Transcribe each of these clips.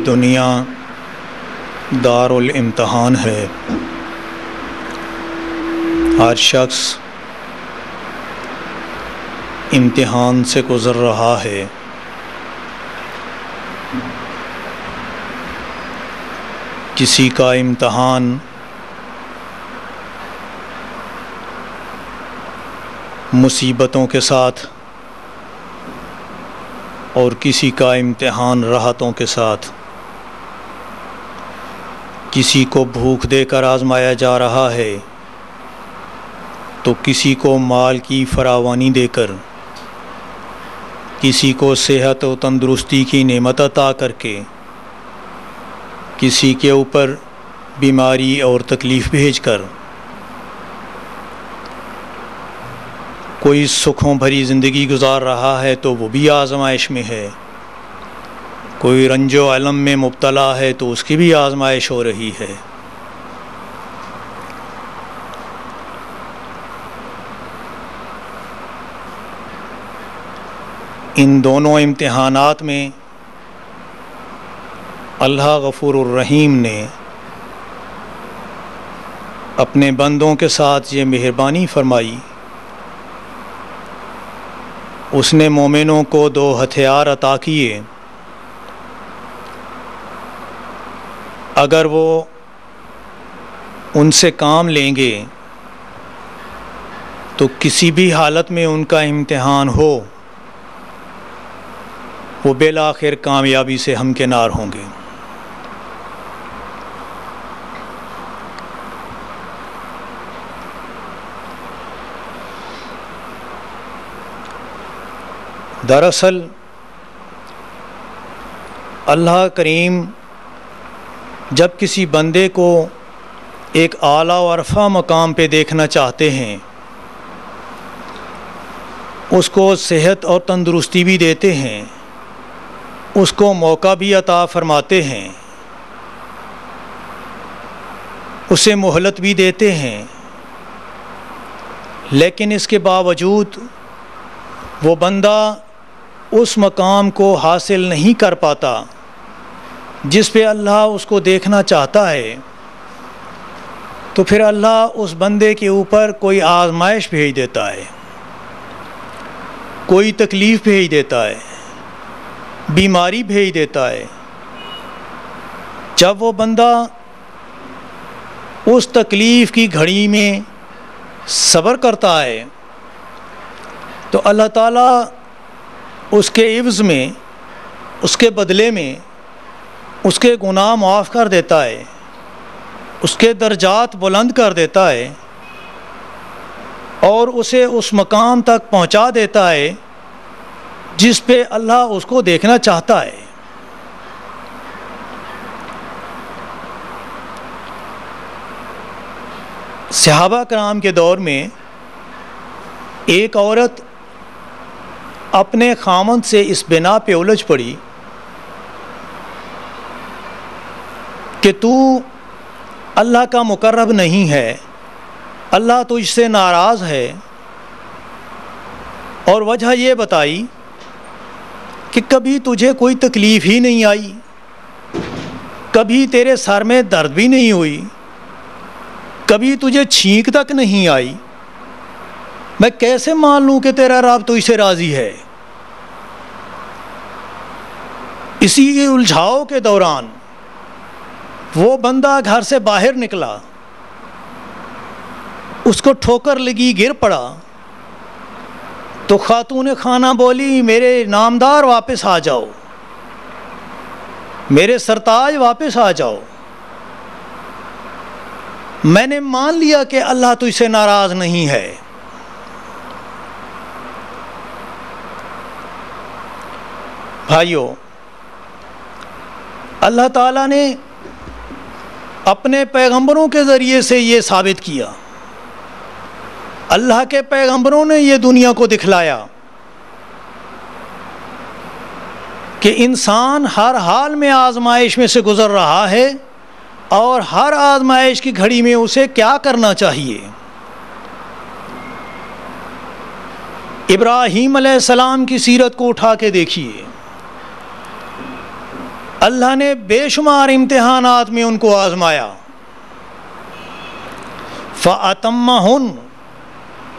دنیا دار الامتحان ہے۔ ہر شخص امتحان سے گزر رہا ہے۔ کسی کا امتحان مصیبتوں کے ساتھ اور کسی کا امتحان راحتوں کے ساتھ، کسی کو بھوک دے کر آزمایا جا رہا ہے تو کسی کو مال کی فراوانی دے کر، کسی کو صحت و تندرستی کی نعمت عطا کر کے، کسی کے اوپر بیماری اور تکلیف بھیج کر، کوئی سکھوں بھری زندگی گزار رہا ہے تو وہ بھی آزمائش میں ہے، کوئی رنج و الم میں مبتلا ہے تو اس کی بھی آزمائش ہو رہی ہے۔ ان دونوں امتحانات میں اللہ غفور الرحیم نے اپنے بندوں کے ساتھ یہ مہربانی فرمائی، اس نے مومنوں کو 2 ہتھیار عطا کیے، اگر وہ ان سے کام لیں گے تو کسی بھی حالت میں ان کا امتحان ہو وہ بالآخر کامیابی سے ہمکنار ہوں گے۔ دراصل اللہ کریم جب کسی بندے کو ایک اعلیٰ و عرفہ مقام پہ دیکھنا چاہتے ہیں، اس کو صحت اور تندرستی بھی دیتے ہیں، اس کو موقع بھی عطا فرماتے ہیں، اسے مہلت بھی دیتے ہیں، لیکن اس کے باوجود وہ بندہ اس مقام کو حاصل نہیں کر پاتا جس پہ اللہ اس کو دیکھنا چاہتا ہے، تو پھر اللہ اس بندے کے اوپر کوئی آزمائش بھیج دیتا ہے، کوئی تکلیف بھیج دیتا ہے، بیماری بھیج دیتا ہے۔ جب وہ بندہ اس تکلیف کی گھڑی میں صبر کرتا ہے تو اللہ تعالیٰ اس کے عوض میں، اس کے بدلے میں اس کے گناہ معاف کر دیتا ہے، اس کے درجات بلند کر دیتا ہے اور اسے اس مقام تک پہنچا دیتا ہے جس پہ اللہ اس کو دیکھنا چاہتا ہے۔ صحابہ کرام کے دور میں ایک عورت اپنے خامند سے اس بنا پہ الجھ پڑی کہ تو اللہ کا مقرب نہیں ہے، اللہ تجھ سے ناراض ہے، اور وجہ یہ بتائی کہ کبھی تجھے کوئی تکلیف ہی نہیں آئی، کبھی تیرے سر میں درد بھی نہیں ہوئی، کبھی تجھے چھینک تک نہیں آئی، میں کیسے مان لوں کہ تیرا رب تجھ سے راضی ہے؟ اسی الجھاؤ کے دوران وہ بندہ گھر سے باہر نکلا، اس کو ٹھوکر لگی، گر پڑا، تو خاتون خانہ بولی میرے نامدار واپس آ جاؤ، میرے سرتاج واپس آ جاؤ، میں نے مان لیا کہ اللہ تجھ سے ناراض نہیں ہے۔ بھائیو، اللہ تعالیٰ نے اپنے پیغمبروں کے ذریعے سے یہ ثابت کیا، اللہ کے پیغمبروں نے یہ دنیا کو دکھلایا کہ انسان ہر حال میں آزمائش میں سے گزر رہا ہے اور ہر آزمائش کی گھڑی میں اسے کیا کرنا چاہیے۔ ابراہیم علیہ السلام کی سیرت کو اٹھا کے دیکھیے، اللہ نے بے شمار امتحانات میں ان کو آزمایا. فَأَتَمَّهُنْ،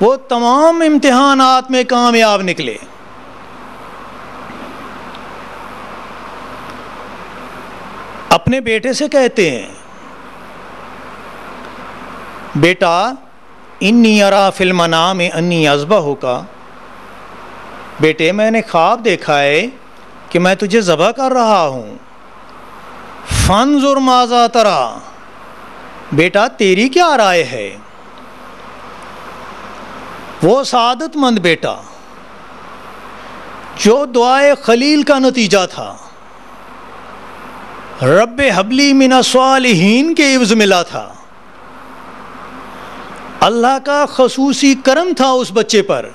وہ تمام امتحانات میں کامیاب نکلے. اپنے بیٹے سے کہتے ہیں بیٹا انی ارا فی المنام انی اذبحک، بیٹے میں نے خواب دیکھا ہے کہ میں تجھے ذبح کر رہا ہوں. فانظر ماذا تری، بیٹا تیری کیا رائے ہے؟ وہ سعادت مند بیٹا جو دعائے خلیل کا نتیجہ تھا، رب حبلی من الصالحین کے عوض ملا تھا. اللہ کا خصوصی کرم تھا اس بچے پر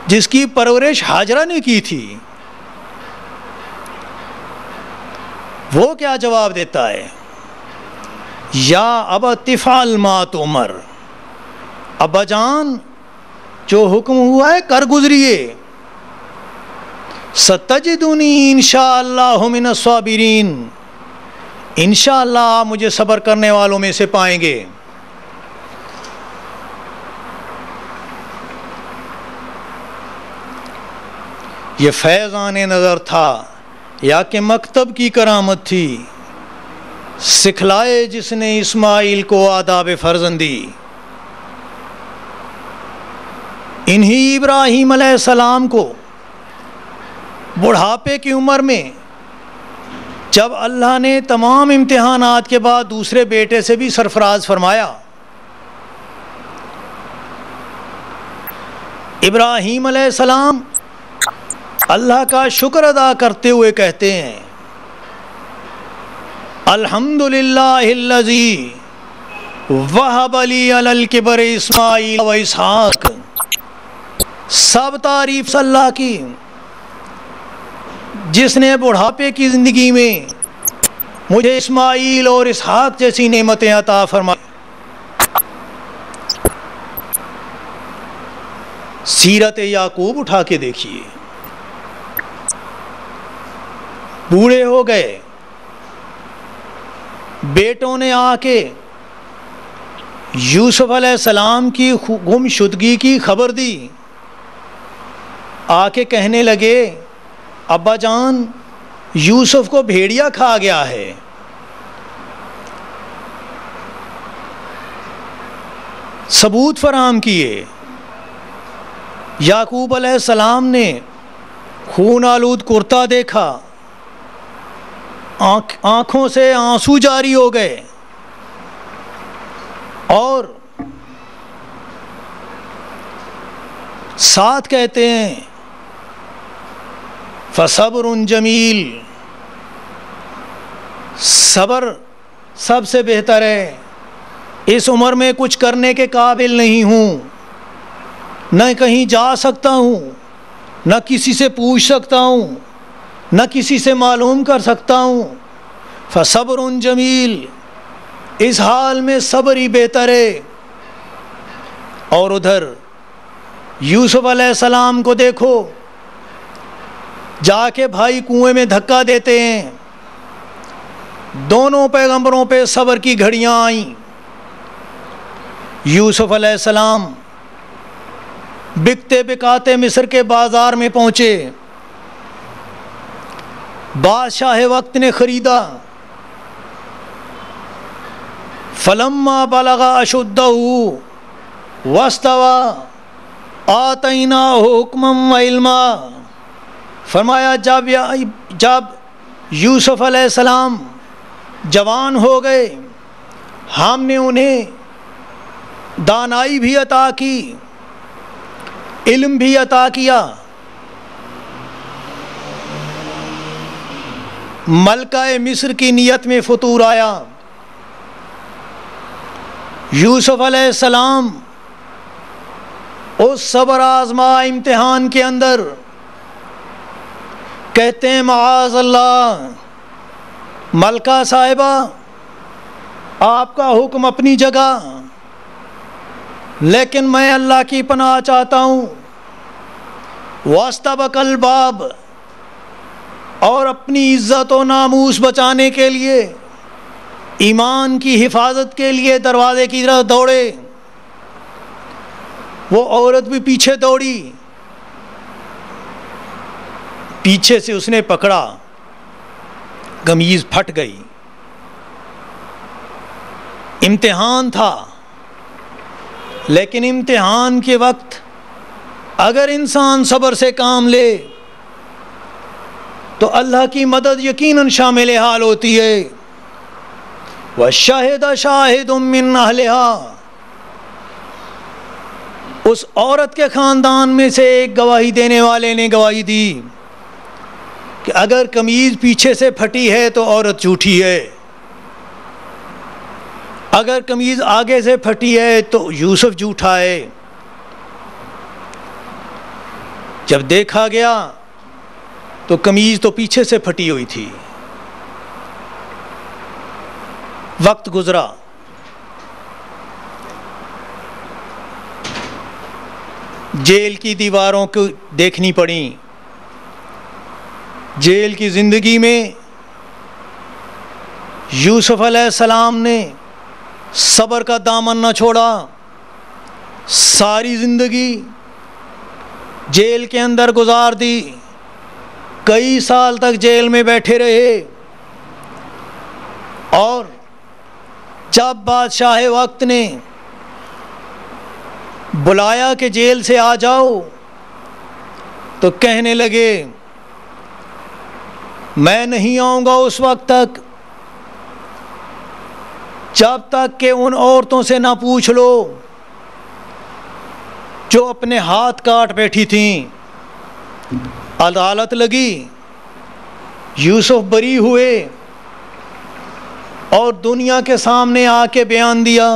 جس کی پرورش ہاجرہ نے کی تھی. وہ کیا جواب دیتا ہے؟ یا ابت افعل ما تؤمر، ابا جان جو حکم ہوا ہے کر گزریے. ستجدنی انشاءاللہ من الصابرین، انشاءاللہ آپ مجھے صبر کرنے والوں میں سے پائیں گے. یہ فیضان نظر تھا یا کہ مکتب کی کرامت تھی، سکھلائے جس نے اسماعیل کو آداب فرزندی. انہی ابراہیم علیہ السلام کو بڑھاپے کی عمر میں جب اللہ نے تمام امتحانات کے بعد دوسرے بیٹے سے بھی سرفراز فرمایا، ابراہیم علیہ السلام اللہ کا شکر ادا کرتے ہوئے کہتے ہیں الحمدللہ الذی وہب لی علی الکبر اسماعیل و اسحاق. سب تعریف اللہ کی جس نے بڑھاپے کی زندگی میں مجھے اسماعیل اور اسحاق جیسی نعمتیں عطا فرمائی. سیرت یعقوب اٹھا کے دیکھیے، بوڑھے ہو گئے، بیٹوں نے آ کے یوسف علیہ السلام کی گم شدگی کی خبر دی. آ کے کہنے لگے ابا جان یوسف کو بھیڑیا کھا گیا ہے. ثبوت فراہم کیے. یعقوب علیہ السلام نے خون آلود کرتا دیکھا، آنکھوں سے آنسو جاری ہو گئے، اور ساتھ کہتے ہیں فصبر جمیل، صبر سب سے بہتر ہے. اس عمر میں کچھ کرنے کے قابل نہیں ہوں، نہ کہیں جا سکتا ہوں، نہ کسی سے پوچھ سکتا ہوں، نہ کسی سے معلوم کر سکتا ہوں. فصبر جمیل، اس حال میں صبر ہی بہتر ہے. اور ادھر یوسف علیہ السلام کو دیکھو، جا کے بھائی کنویں میں دھکا دیتے ہیں. دونوں پیغمبروں پہ صبر کی گھڑیاں آئیں. یوسف علیہ السلام بکتے بکاتے مصر کے بازار میں پہنچے. بادشاہ وقت نے خریدا. فلما بلغ اشدہ واستوى آتیناہ حکما وعلما. فرمایا جب یوسف علیہ السلام جوان ہو گئے، ہم نے انہیں دانائی بھی عطا کی، علم بھی عطا کیا. ملکہ مصر کی نیت میں فطور آیا. یوسف علیہ السلام اس صبر آزما امتحان کے اندر کہتے ہیں معاذ اللہ، ملکہ صاحبہ آپ کا حکم اپنی جگہ، لیکن میں اللہ کی پناہ چاہتا ہوں. واستبق الباب، اور اپنی عزت و ناموس بچانے کے لیے، ایمان کی حفاظت کے لیے دروازے کی طرف دوڑے، وہ عورت بھی پیچھے دوڑی، پیچھے سے اس نے پکڑا، قمیض پھٹ گئی۔ امتحان تھا، لیکن امتحان کے وقت اگر انسان صبر سے کام لے تو اللہ کی مدد یقیناً شامل حال ہوتی ہے۔ وَشَهِدَ شَاهِدٌ مِّنْ أَهْلِهَا، اس عورت کے خاندان میں سے ایک گواہی دینے والے نے گواہی دی کہ اگر قمیض پیچھے سے پھٹی ہے تو عورت جھوٹی ہے، اگر قمیض آگے سے پھٹی ہے تو یوسف جھوٹا ہے۔ جب دیکھا گیا تو قمیض تو پیچھے سے پھٹی ہوئی تھی۔ وقت گزرا، جیل کی دیواروں کو دیکھنی پڑی، جیل کی زندگی میں یوسف علیہ السلام نے صبر کا دامن نہ چھوڑا، ساری زندگی جیل کے اندر گزار دی، کئی سال تک جیل میں بیٹھے رہے، اور جب بادشاہ وقت نے بلایا کہ جیل سے آ جاؤ تو کہنے لگے میں نہیں آؤں گا اس وقت تک جب تک کہ ان عورتوں سے نہ پوچھ لو جو اپنے ہاتھ کاٹ بیٹھی تھیں۔ عدالت لگی، یوسف بری ہوئے اور دنیا کے سامنے آ کے بیان دیا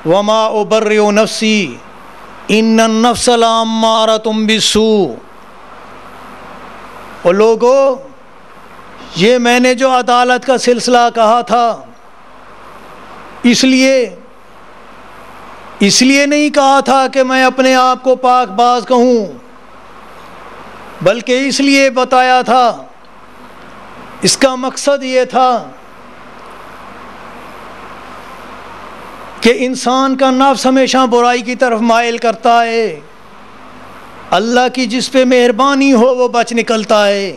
وما ابرئ نفسی ان النفس لامارۃ بالسوء۔ اور لوگوں، یہ میں نے جو عدالت کا سلسلہ کہا تھا اس لیے نہیں کہا تھا کہ میں اپنے آپ کو پاک باز کہوں، بلکہ اس لیے بتایا تھا، اس کا مقصد یہ تھا کہ انسان کا نفس ہمیشہ برائی کی طرف مائل کرتا ہے، اللہ کی جس پہ مہربانی ہو وہ بچ نکلتا ہے۔